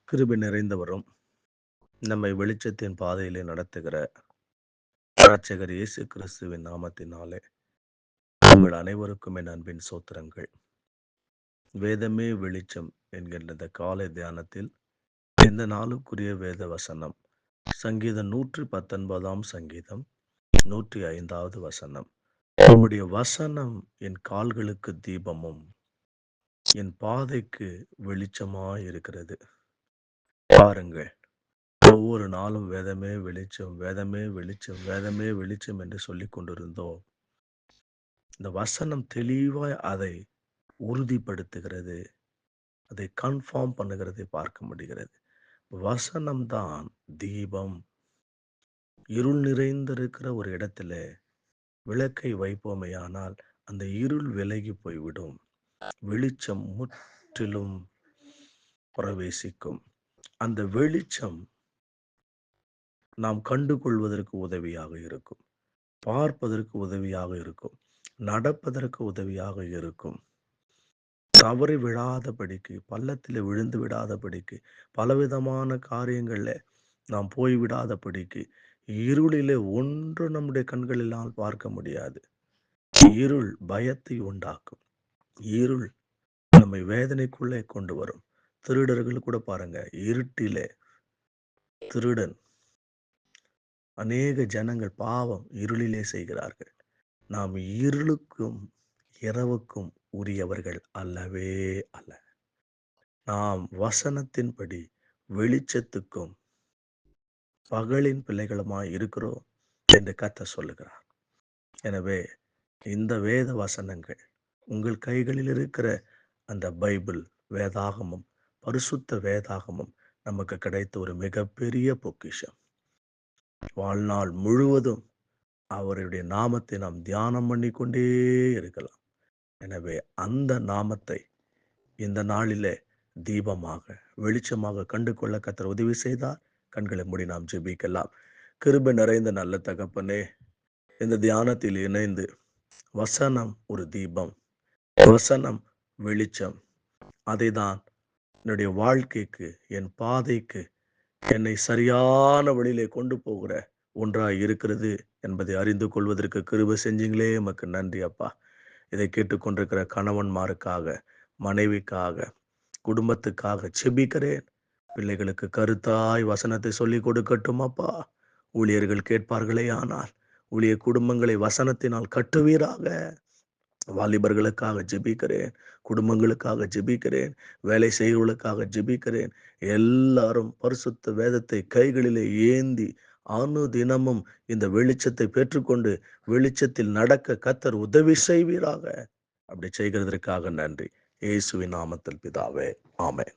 கிருபை நிறைந்தவரும் நம்மை வெளிச்சத்தின் பாதையிலே நடத்துகிற இரட்சகர் இயேசு கிறிஸ்துவின் நாமத்தினாலே உங்கள் அனைவருக்கும் என் அன்பின் சோத்திரங்கள். வேதமே வெளிச்சம் என்கின்ற இந்த காலை தியானத்தில் இந்த நாளுக்குரிய வேத வசனம் சங்கீதம் 119 சங்கீதம் 105 வசனம். உம்முடைய வசனம் என் கால்களுக்கு தீபமும் என் பாதைக்கு வெளிச்சமாயிருக்கிறது. பாருங்கள், ஒவ்வொரு நாளும் வேதமே வெளிச்சம், வேதமே வெளிச்சம், வேதமே வெளிச்சம் என்று சொல்லிக் கொண்டிருந்தோம். இந்த வசனம் தெளிவாய் அதை உறுதிப்படுத்துகிறது, அதை கன்ஃபார்ம் பண்ணுகிறதை பார்க்க முடிகிறது. வசனம்தான் தீபம். இருள் நிறைந்திருக்கிற ஒரு இடத்துல விளக்கை வைப்போமேயானால் அந்த இருள் விலகி போய்விடும், வெளிச்சம் முற்றிலும் பிரவேசிக்கும். அந்த வெளிச்சம் நாம் கண்டுகொள்வதற்கு உதவியாக இருக்கும், பார்ப்பதற்கு உதவியாக இருக்கும், நடப்பதற்கு உதவியாக இருக்கும். தவறி விழாதபடிக்கு, பள்ளத்தில் விழுந்து விடாதபடிக்கு, பலவிதமான காரியங்கள்ல நாம் போய்விடாதபடிக்கு, இருளிலே ஒன்று நம்முடைய கண்களினால் பார்க்க முடியாது. இருள் பயத்தை உண்டாக்கும், இருள் நம்மை வேதனைக்குள்ளே கொண்டு வரும். திருடர்கள் கூட பாருங்க, இருட்டிலே திருடன் அநேக ஜனங்கள் பாவம் இருளிலே செய்கிறார்கள். நாம் இருளுக்கும் இரவுக்கும் உரியவர்கள் அல்லவே அல்ல. நாம் வசனத்தின்படி வெளிச்சத்துக்கும் பகலின் பிள்ளைகளுமாய் இருக்கிறோம் என்று கர்த்தர் சொல்லுகிறார். எனவே இந்த வேத வசனங்கள், உங்கள் கைகளில் இருக்கிற அந்த பைபிள் வேதாகமம், பரிசுத்த வேதாகமம் நமக்கு கிடைத்த ஒரு மிகப்பெரிய பொக்கிஷம். வாழ்நாள் முழுவதும் அவருடைய நாமத்தை நாம் தியானம் பண்ணி கொண்டே இருக்கலாம். எனவே அந்த நாமத்தை இந்த நாளிலே தீபமாக, வெளிச்சமாக கண்டு கொள்ள கர்த்தர் உதவி செய்தார். கண்களை மூடி நாம் ஜெபிக்கலாம். கிருபை நிறைந்த நல்ல தகப்பனே, இந்த தியானத்தில் இணைந்து வசனம் ஒரு தீபம், வசனம் வெளிச்சம், அதை தான் என்னுடைய வாழ்க்கைக்கு, என் பாதைக்கு, என்னை சரியான வழியிலே கொண்டு போகிற ஒன்றாய் இருக்கிறது என்பதை அறிந்து கொள்வதற்கு கிருபை செஞ்சீங்களே, எமக்கு நன்றி அப்பா. இதை கேட்டுக்கொண்டிருக்கிற கணவன்மாருக்காக, மனைவிக்காக, குடும்பத்துக்காக செபிக்கிறேன். பிள்ளைகளுக்கு கருத்தாய் வசனத்தை சொல்லிக் கொடுக்கட்டும் அப்பா. ஊழியர்கள் கேட்பார்களே ஆனால் ஊழிய குடும்பங்களை வசனத்தினால் கட்டுவீராக. வாலிபர்களுக்காக ஜெபிக்கிறேன், குடும்பங்களுக்காக ஜெபிக்கிறேன், வேலை செய்கிறவர்களுக்காக ஜெபிக்கிறேன். எல்லாரும் பரிசுத்த வேதத்தை கைகளிலே ஏந்தி அனுதினமும் இந்த வெளிச்சத்தை பெற்றுக்கொண்டு வெளிச்சத்தில் நடக்க கர்த்தர் உதவி செய்வீராக. அப்படி செய்கிறதற்காக நன்றி. இயேசுவின் நாமத்தில் பிதாவே, ஆமென்.